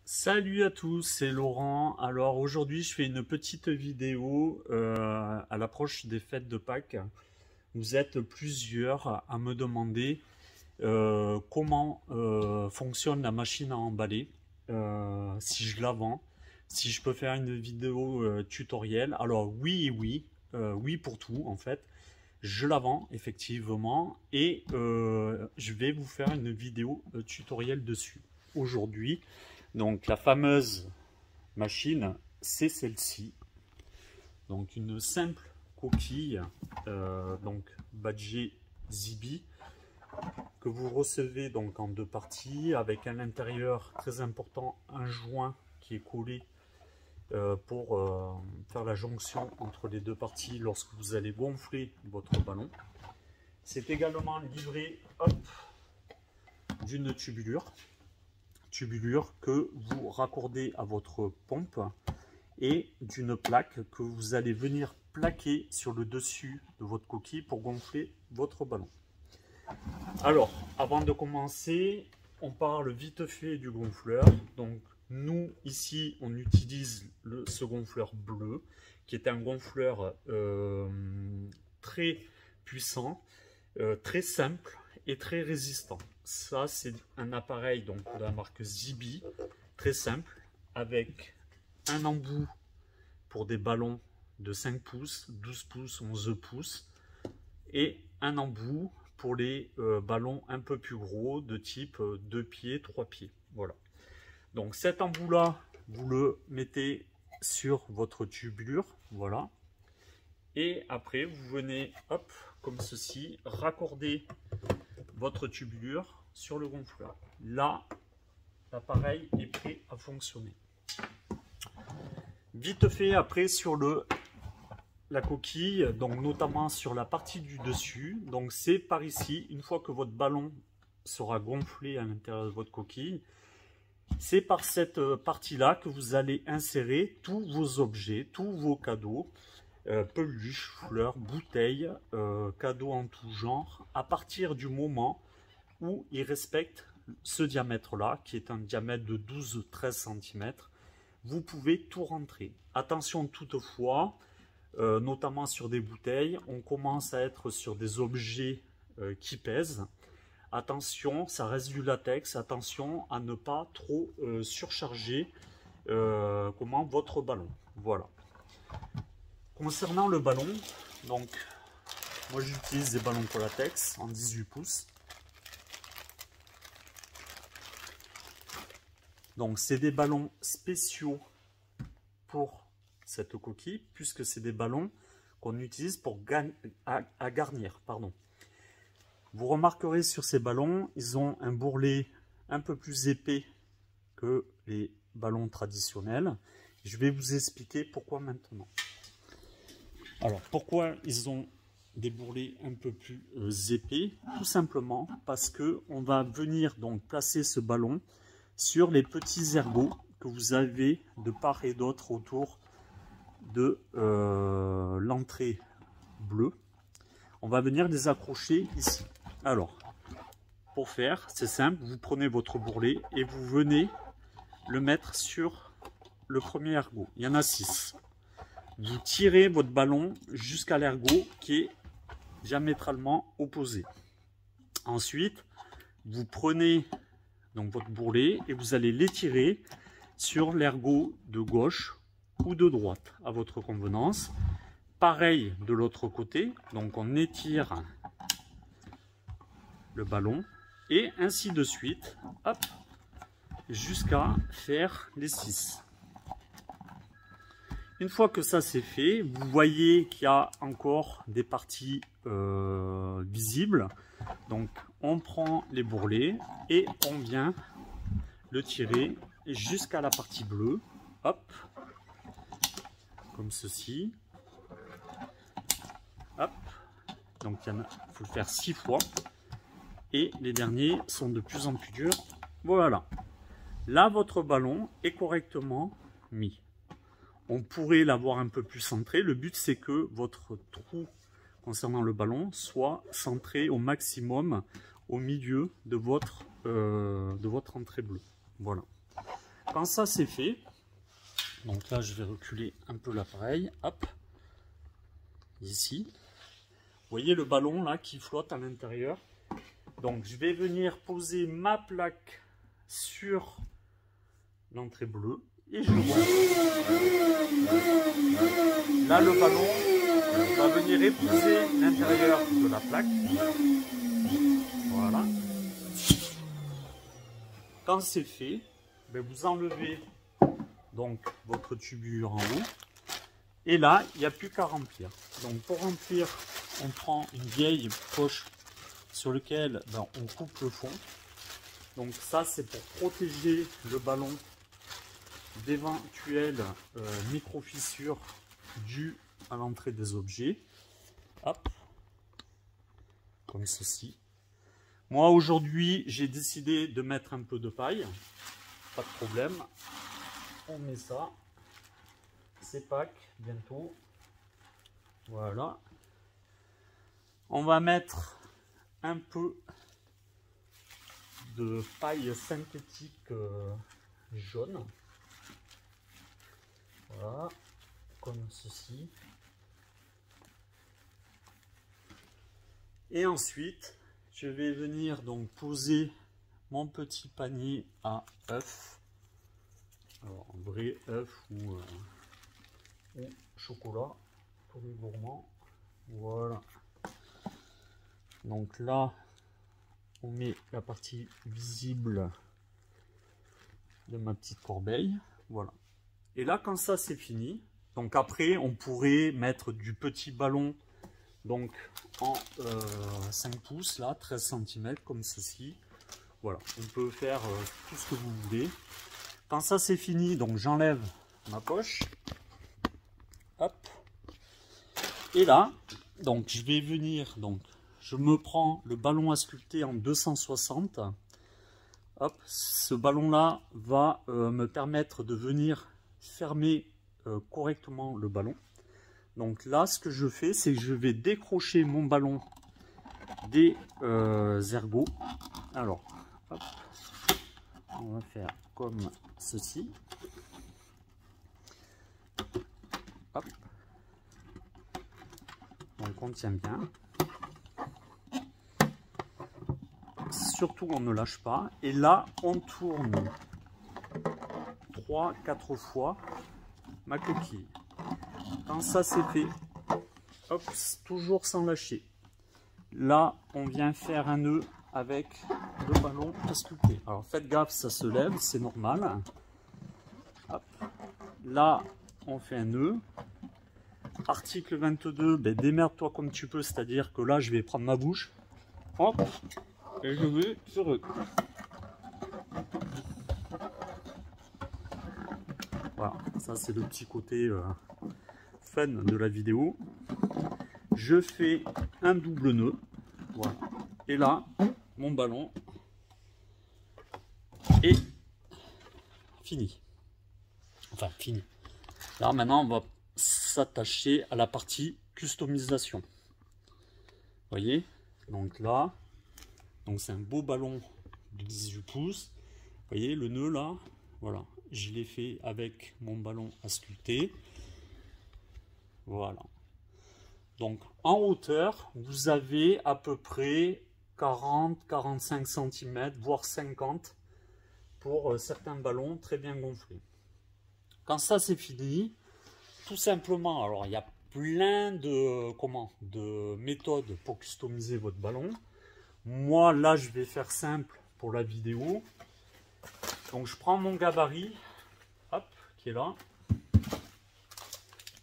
Salut à tous, c'est Laurent. Alors aujourd'hui, je fais une petite vidéo à l'approche des fêtes de Pâques. Vous êtes plusieurs à me demander comment fonctionne la machine à emballer, si je la vends, si je peux faire une vidéo tutoriel. Alors oui et oui, oui pour tout en fait. Je la vends effectivement et je vais vous faire une vidéo tutoriel dessus aujourd'hui. Donc la fameuse machine, c'est celle-ci. Donc une simple coquille, donc badgée Zibi, que vous recevez donc en deux parties, avec à l'intérieur, très important, un joint qui est collé pour faire la jonction entre les deux parties lorsque vous allez gonfler votre ballon. C'est également livré d'une tubulure que vous raccordez à votre pompe et d'une plaque que vous allez venir plaquer sur le dessus de votre coquille pour gonfler votre ballon. Alors, avant de commencer, on parle vite fait du gonfleur. Donc, nous, ici, on utilise ce gonfleur bleu, qui est un gonfleur très puissant, très simple et très résistant. Ça, c'est un appareil donc de la marque Zibi, très simple, avec un embout pour des ballons de 5 pouces, 12 pouces, 11 pouces, et un embout pour les ballons un peu plus gros, de type 2 pieds, 3 pieds. Voilà. Donc cet embout-là, vous le mettez sur votre tubulure, voilà. Et après, vous venez, hop, comme ceci, raccorder votre tubulure sur le gonfleur. Là, l'appareil est prêt à fonctionner. Vite fait après sur la coquille, donc notamment sur la partie du dessus. Donc c'est par ici, une fois que votre ballon sera gonflé à l'intérieur de votre coquille, c'est par cette partie-là que vous allez insérer tous vos objets, tous vos cadeaux. Peluches, fleurs, bouteilles, cadeaux en tout genre, à partir du moment où ils respectent ce diamètre-là, qui est un diamètre de 12-13 cm, vous pouvez tout rentrer. Attention toutefois, notamment sur des bouteilles, on commence à être sur des objets qui pèsent. Attention, ça reste du latex, attention à ne pas trop surcharger votre ballon. Voilà. Concernant le ballon, donc moi j'utilise des ballons pour latex en 18 pouces. Donc c'est des ballons spéciaux pour cette coquille, puisque c'est des ballons qu'on utilise pour garnir. Pardon. Vous remarquerez sur ces ballons, ils ont un bourrelet un peu plus épais que les ballons traditionnels. Je vais vous expliquer pourquoi maintenant. Alors, pourquoi ils ont des bourrelets un peu plus épais? Tout simplement parce que on va venir donc placer ce ballon sur les petits ergots que vous avez de part et d'autre autour de l'entrée bleue. On va venir les accrocher ici. Alors, pour faire, c'est simple, vous prenez votre bourrelet et vous venez le mettre sur le premier ergot. Il y en a 6. Vous tirez votre ballon jusqu'à l'ergot qui est diamétralement opposé. Ensuite, vous prenez donc votre bourrelet et vous allez l'étirer sur l'ergot de gauche ou de droite à votre convenance. Pareil de l'autre côté, donc on étire le ballon et ainsi de suite, hop, jusqu'à faire les 6. Une fois que ça c'est fait, vous voyez qu'il y a encore des parties visibles. Donc on prend les bourrelets et on vient le tirer jusqu'à la partie bleue. Hop, comme ceci. Hop. Donc il faut le faire 6 fois. Et les derniers sont de plus en plus durs. Voilà. Là, votre ballon est correctement mis. On pourrait l'avoir un peu plus centré. Le but, c'est que votre trou concernant le ballon soit centré au maximum au milieu de votre entrée bleue. Voilà. Quand ça c'est fait, donc là je vais reculer un peu l'appareil, hop, ici. Vous voyez le ballon là qui flotte à l'intérieur. Donc je vais venir poser ma plaque sur l'entrée bleue et je gonfle. Là le ballon va venir épouser l'intérieur de la plaque. Voilà. Quand c'est fait, ben vous enlevez donc votre tubulure en haut. Et là, il n'y a plus qu'à remplir. Donc pour remplir, on prend une vieille poche sur laquelle on coupe le fond. Donc ça, c'est pour protéger le ballon d'éventuelles micro-fissures dues à l'entrée des objets. Hop, comme ceci. Moi, aujourd'hui, j'ai décidé de mettre un peu de paille. Pas de problème. On met ça. C'est Pâques, bientôt. Voilà. On va mettre un peu de paille synthétique jaune. Voilà. Comme ceci. Et ensuite, je vais venir donc poser mon petit panier à œufs. Alors, vrai œuf ou chocolat pour les gourmands. Voilà. Donc là, on met la partie visible de ma petite corbeille. Voilà. Et là, quand ça c'est fini, donc après, on pourrait mettre du petit ballon donc en 5 pouces, là, 13 cm, comme ceci. Voilà, on peut faire tout ce que vous voulez. Quand ça c'est fini, donc j'enlève ma poche. Hop. Et là, donc je vais venir, donc je me prends le ballon à sculpter en 260. Hop, ce ballon là va me permettre de venir fermer correctement le ballon. Donc là, ce que je fais, c'est que je vais décrocher mon ballon des ergots. Alors, hop, on va faire comme ceci. Hop. Donc on tient bien. Surtout on ne lâche pas. Et là on tourne 3-4 fois ma coquille. Quand ça c'est fait, hop, toujours sans lâcher. Là on vient faire un nœud avec le ballon à sculpter. Alors faites gaffe, ça se lève, c'est normal. Hop. Là on fait un nœud. Article 22, ben démerde-toi comme tu peux, c'est-à-dire que là je vais prendre ma bouche, hop, et je vais sur eux. Voilà, ça c'est le petit côté fun de la vidéo. Je fais un double nœud, voilà, et là mon ballon est fini. Enfin fini. Là maintenant on va s'attacher à la partie customisation. Vous voyez, donc là, donc c'est un beau ballon de 18 pouces. Vous voyez le nœud là, voilà, je l'ai fait avec mon ballon à sculpter. Voilà. Donc en hauteur, vous avez à peu près 40-45 cm, voire 50 pour certains ballons très bien gonflés. Quand ça c'est fini, tout simplement, alors il y a plein de méthodes pour customiser votre ballon. Moi là je vais faire simple pour la vidéo. Donc je prends mon gabarit, hop, qui est là,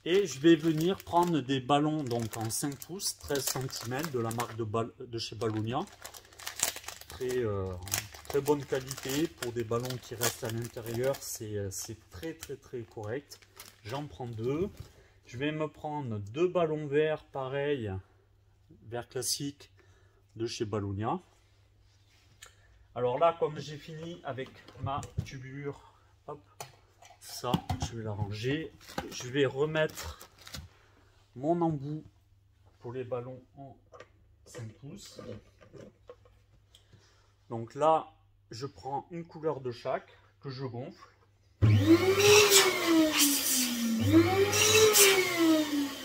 et je vais venir prendre des ballons donc en 5 pouces, 13 cm de la marque de chez Ballonia. Très bonne qualité pour des ballons qui restent à l'intérieur, c'est très correct. J'en prends deux. Je vais me prendre deux ballons verts pareil, vert classique de chez Ballonia. Alors là, comme j'ai fini avec ma tubulure, hop, ça je vais la ranger. Je vais remettre mon embout pour les ballons en 5 pouces. Donc là, je prends une couleur de chaque que je gonfle.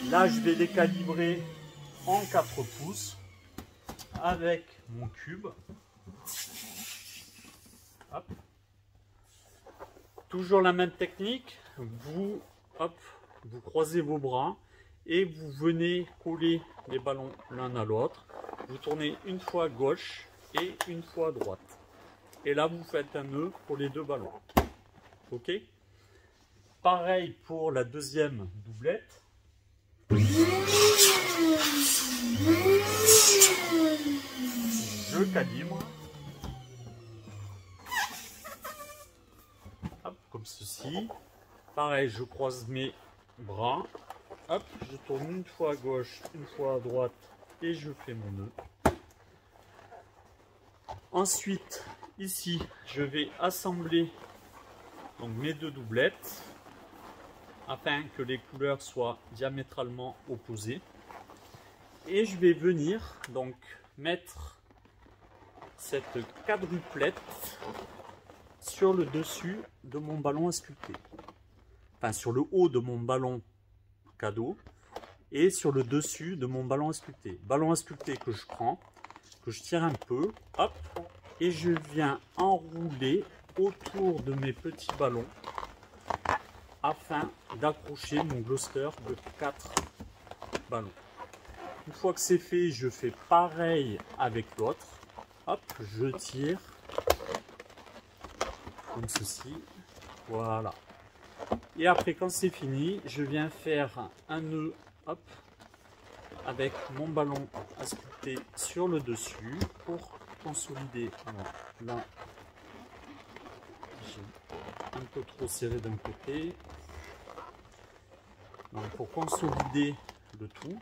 Là, je vais les calibrer en 4 pouces avec mon cube. Hop. Toujours la même technique, vous croisez vos bras et vous venez coller les ballons l'un à l'autre. Vous tournez une fois à gauche et une fois à droite. Et là, vous faites un nœud pour les deux ballons. Ok? Pareil pour la deuxième doublette. Je calibre. Hop, comme ceci. Pareil, je croise mes bras. Hop, je tourne une fois à gauche, une fois à droite et je fais mon nœud. Ensuite, ici, je vais assembler donc mes deux doublettes afin que les couleurs soient diamétralement opposées. Et je vais venir donc mettre cette quadruplette sur le dessus de mon ballon à sculpter. Enfin, sur le haut de mon ballon cadeau et sur le dessus de mon ballon à sculpter. Ballon à sculpter que je prends, que je tire un peu, hop, et je viens enrouler autour de mes petits ballons afin d'accrocher mon cluster de 4 ballons. Une fois que c'est fait, je fais pareil avec l'autre. Hop, je tire comme ceci. Voilà. Et après, quand c'est fini, je viens faire un nœud, hop, avec mon ballon à sculpter sur le dessus pour consolider. Alors, là, j'ai un peu trop serré d'un côté. Donc, pour consolider le tout,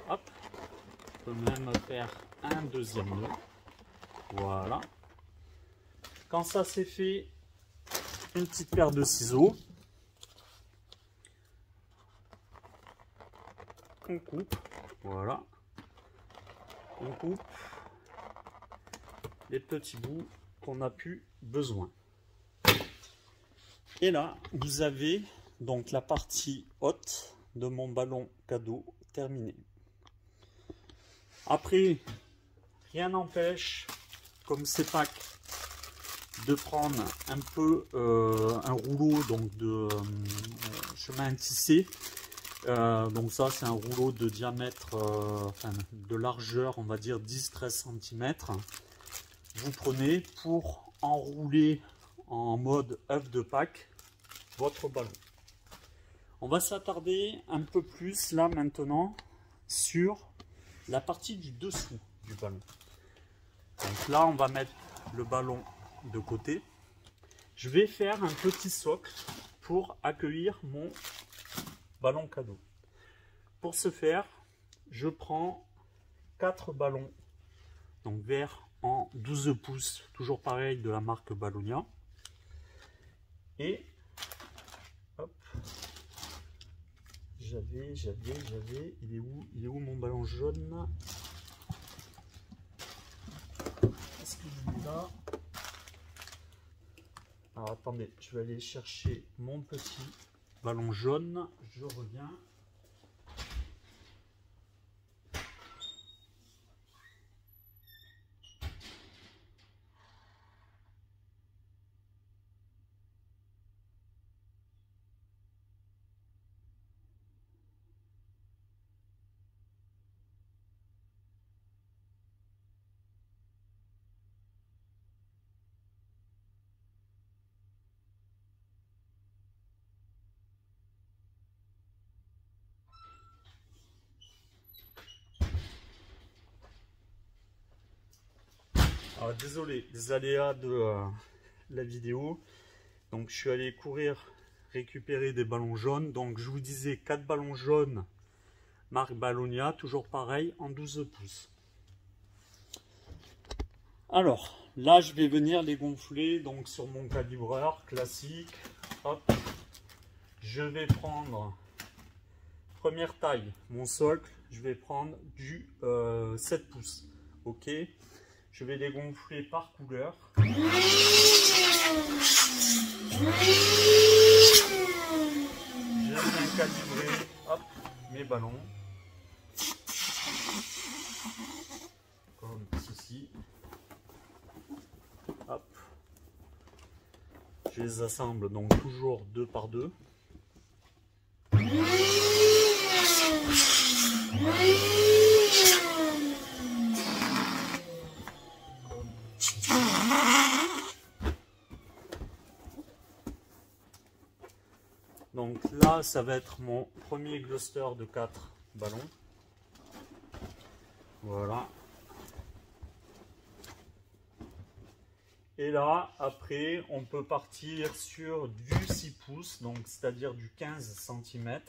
hop, je peux même faire un deuxième nœud. Voilà. Quand ça c'est fait, une petite paire de ciseaux. On coupe, voilà. On coupe les petits bouts qu'on a plus besoin. Et là, vous avez donc la partie haute de mon ballon cadeau terminée. Après, rien n'empêche, comme c'est Pâques, de prendre un peu un rouleau donc de chemin tissé. Donc ça, c'est un rouleau de diamètre, enfin de largeur, on va dire 10-13 cm. Vous prenez pour enrouler en mode œuf de Pâques votre ballon. On va s'attarder un peu plus là maintenant sur la partie du dessous du ballon. Donc là, on va mettre le ballon de côté. Je vais faire un petit socle pour accueillir mon ballon cadeau. Pour ce faire, je prends 4 ballons, donc verts en 12 pouces, toujours pareil de la marque Ballonia. Et hop, j'avais, il est où mon ballon jaune? Est-ce qu'il est là? Alors attendez, je vais aller chercher mon petit ballon jaune, je reviens. Alors, désolé des aléas de la vidéo. Donc je suis allé courir récupérer des ballons jaunes. Donc je vous disais 4 ballons jaunes marque Ballonia, toujours pareil en 12 pouces. Alors là je vais venir les gonfler donc sur mon calibreur classique. Hop. Je vais prendre première taille, mon socle, je vais prendre du 7 pouces. Ok. Je vais les gonfler par couleur. ballons. Comme ceci. Hop. Je les assemble donc toujours 2 par 2. Donc là, ça va être mon premier cluster de 4 ballons. Voilà. Et là, après, on peut partir sur du 6 pouces, donc c'est-à-dire du 15 cm.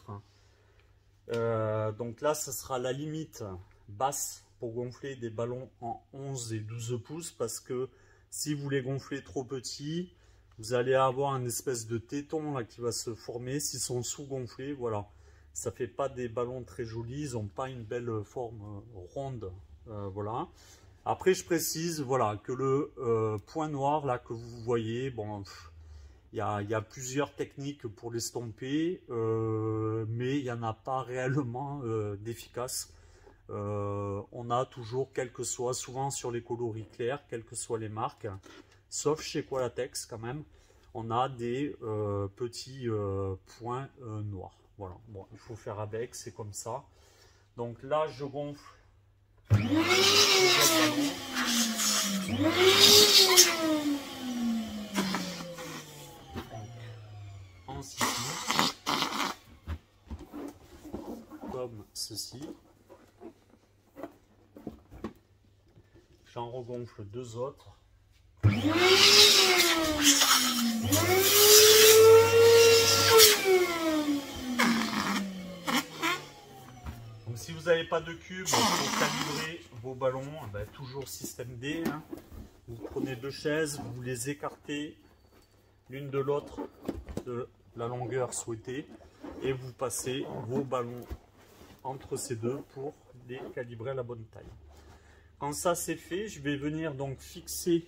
Donc là, ce sera la limite basse pour gonfler des ballons en 11 et 12 pouces, parce que si vous les gonflez trop petits, vous allez avoir une espèce de téton là qui va se former. S'ils sont sous-gonflés, voilà, ça fait pas des ballons très jolis, ils n'ont pas une belle forme ronde, voilà. Après, je précise, voilà, que le point noir là que vous voyez, bon, il y a plusieurs techniques pour l'estomper, mais il n'y en a pas réellement d'efficace. On a toujours, quel que soit, souvent sur les coloris clairs, quelles que soient les marques, sauf chez Qualatex quand même, on a des petits points noirs. Voilà, bon, il faut faire avec, c'est comme ça. Donc là, je gonfle. En 6 pouces, comme ceci. J'en regonfle 2 autres. Donc si vous n'avez pas de cube pour calibrer vos ballons, ben, toujours système D, hein. Vous prenez 2 chaises, vous les écartez l'une de l'autre de la longueur souhaitée et vous passez vos ballons entre ces deux pour les calibrer à la bonne taille. Quand ça c'est fait, je vais venir donc fixer,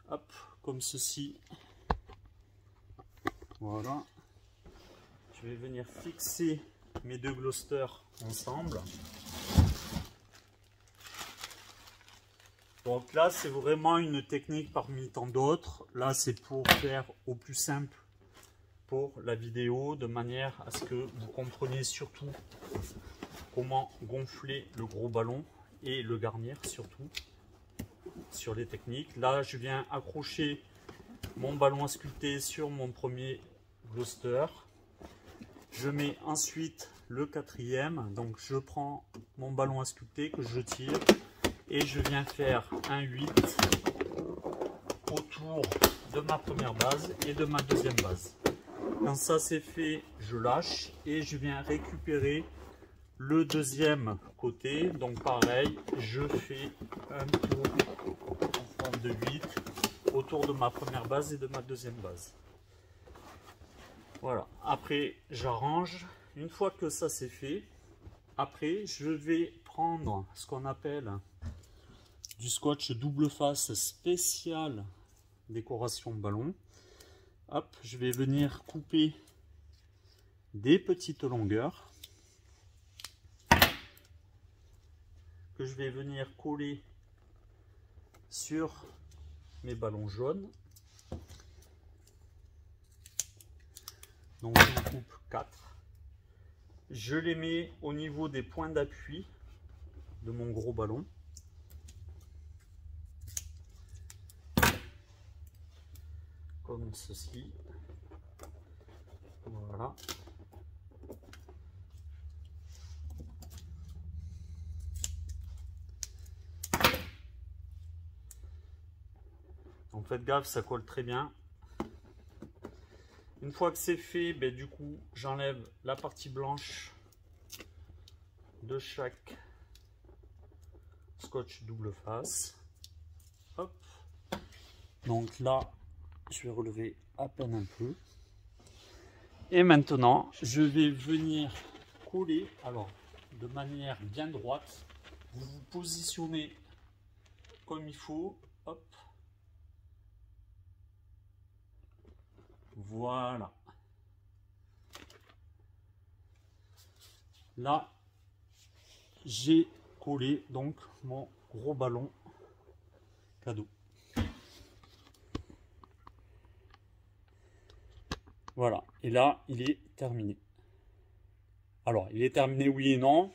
hop, comme ceci. Voilà. Je vais venir fixer mes 2 clusters ensemble. Donc là, c'est vraiment une technique parmi tant d'autres. Là, c'est pour faire au plus simple pour la vidéo, de manière à ce que vous compreniez surtout comment gonfler le gros ballon et le garnir surtout sur les techniques. Là, je viens accrocher mon ballon à sculpter sur mon premier cluster. Je mets ensuite le 4e. Donc, je prends mon ballon à sculpter que je tire. Et je viens faire un 8 autour de ma première base et de ma deuxième base. Quand ça c'est fait, je lâche et je viens récupérer le deuxième côté. Donc pareil, je fais un tour en forme de 8 autour de ma première base et de ma deuxième base. Voilà, après j'arrange. Une fois que ça c'est fait, après je vais prendre ce qu'on appelle du scotch double face spécial décoration ballon. Hop, je vais venir couper des petites longueurs que je vais venir coller sur mes ballons jaunes. Donc je coupe 4. Je les mets au niveau des points d'appui de mon gros ballon. Comme ceci. Voilà. Donc faites gaffe, ça colle très bien. Une fois que c'est fait, ben, du coup, j'enlève la partie blanche de chaque scotch double face. Hop. Donc là, je vais relever à peine un peu. Et maintenant, je vais venir coller, alors de manière bien droite. Vous vous positionnez comme il faut. Hop. Voilà. Là, j'ai collé donc mon gros ballon cadeau. Voilà, et là, il est terminé. Alors, il est terminé oui et non.